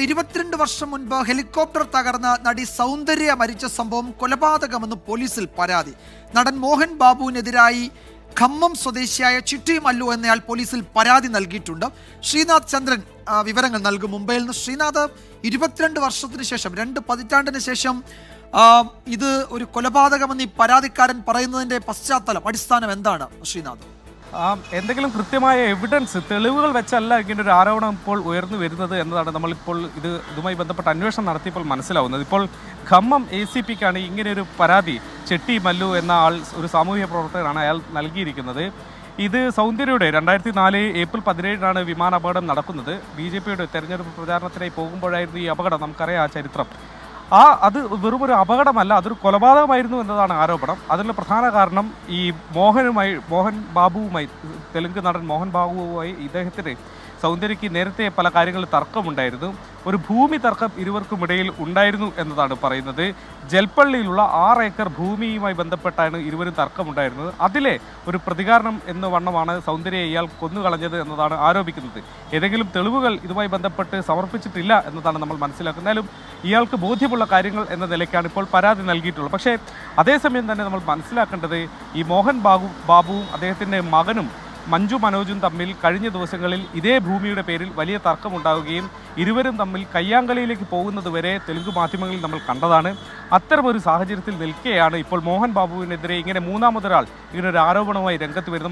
22 വർഷം മുൻപ് ഹെലികോപ്റ്റർ തകർന്ന് നടി സൗന്ദര്യ മരിച്ച സംഭവം കൊലപാതകമെന്ന് പോലീസിൽ പരാതി. നടൻ മോഹൻ ബാബുവിനെതിരായി ഖമ്മം സ്വദേശിയായ ചിട്ടി മല്ലു എന്നയാൾ പോലീസിൽ പരാതി നൽകിയിട്ടുണ്ട്. ശ്രീനാഥ് ചന്ദ്രൻ വിവരങ്ങൾ നൽകും മുംബൈയിൽ നിന്ന്. ശ്രീനാഥ്, 22 വർഷത്തിന് ശേഷം, 2 പതിറ്റാണ്ടിന് ശേഷം ഇത് ഒരു കൊലപാതകമെന്ന് ഈ പരാതിക്കാരൻ പറയുന്നതിന്റെ പശ്ചാത്തലം, അടിസ്ഥാനം എന്താണ് ശ്രീനാഥ്? എന്തെങ്കിലും കൃത്യമായ എവിഡൻസ്, തെളിവുകൾ വെച്ചല്ല ഇങ്ങനെ ഒരു ആരോപണം ഇപ്പോൾ ഉയർന്നു വരുന്നത് എന്നതാണ് നമ്മളിപ്പോൾ ഇതുമായി ബന്ധപ്പെട്ട അന്വേഷണം നടത്തിയപ്പോൾ മനസ്സിലാവുന്നത്. ഇപ്പോൾ ഖമ്മം ACPക്കാണ് ഇങ്ങനെയൊരു പരാതി ചെട്ടി മല്ലു എന്ന ആൾ, ഒരു സാമൂഹ്യ പ്രവർത്തകനാണ്, അയാൾ നൽകിയിരിക്കുന്നത്. ഇത് സൗന്ദര്യയുടെ 2004 ഏപ്രിൽ 17 വിമാനാപകടം നടക്കുന്നത്. BJPയുടെ തെരഞ്ഞെടുപ്പ് പ്രചാരണത്തിനായി പോകുമ്പോഴായിരുന്നു ഈ അപകടം. നമുക്കറിയാം ആ ചരിത്രം. അത് വെറുമൊരു അപകടമല്ല, അതൊരു കൊലപാതകമായിരുന്നു എന്നതാണ് ആരോപണം. അതിനുള്ള പ്രധാന കാരണം ഈ മോഹൻ ബാബുവുമായി, തെലുങ്ക് നടൻ മോഹൻ ബാബുവുമായി ഇദ്ദേഹത്തിന് സൗന്ദര്യയ്ക്ക് നേരത്തെ പല കാര്യങ്ങളിൽ തർക്കമുണ്ടായിരുന്നു. ഒരു ഭൂമി തർക്കം ഇരുവർക്കുമിടയിൽ ഉണ്ടായിരുന്നു എന്നതാണ് പറയുന്നത്. ജൽപ്പള്ളിയിലുള്ള 6 ഏക്കർ ഭൂമിയുമായി ബന്ധപ്പെട്ടാണ് ഇരുവരും തർക്കമുണ്ടായിരുന്നത്. അതിലെ ഒരു പ്രതികാരണം എന്ന വണ്ണമാണ് സൗന്ദര്യയെ ഇയാൾ കൊന്നുകളഞ്ഞത് എന്നതാണ് ആരോപിക്കുന്നത്. ഏതെങ്കിലും തെളിവുകൾ ഇതുമായി ബന്ധപ്പെട്ട് സമർപ്പിച്ചിട്ടില്ല എന്നതാണ് നമ്മൾ മനസ്സിലാക്കുന്നത്. എന്നാലും ഇയാൾക്ക് ബോധ്യമുള്ള കാര്യങ്ങൾ എന്ന നിലയ്ക്കാണ് ഇപ്പോൾ പരാതി നൽകിയിട്ടുള്ളത്. പക്ഷേ അതേസമയം തന്നെ നമ്മൾ മനസ്സിലാക്കേണ്ടത്, ഈ മോഹൻ ബാബുവും അദ്ദേഹത്തിൻ്റെ മകനും മഞ്ജു മനോജും തമ്മിൽ കഴിഞ്ഞ ദിവസങ്ങളിൽ ഇതേ ഭൂമിയുടെ പേരിൽ വലിയ തർക്കമുണ്ടാവുകയും ഇരുവരും തമ്മിൽ കയ്യാങ്കളിയിലേക്ക് പോകുന്നത് വരെ തെലുങ്ക് മാധ്യമങ്ങളിൽ നമ്മൾ കണ്ടതാണ്. അത്തരമൊരു സാഹചര്യത്തിൽ നിൽക്കെയാണ് ഇപ്പോൾ മോഹൻ ബാബുവിനെതിരെ ഇങ്ങനെ മൂന്നാമതൊരാൾ ഇങ്ങനൊരു ആരോപണവുമായി രംഗത്ത് വരുന്നത്.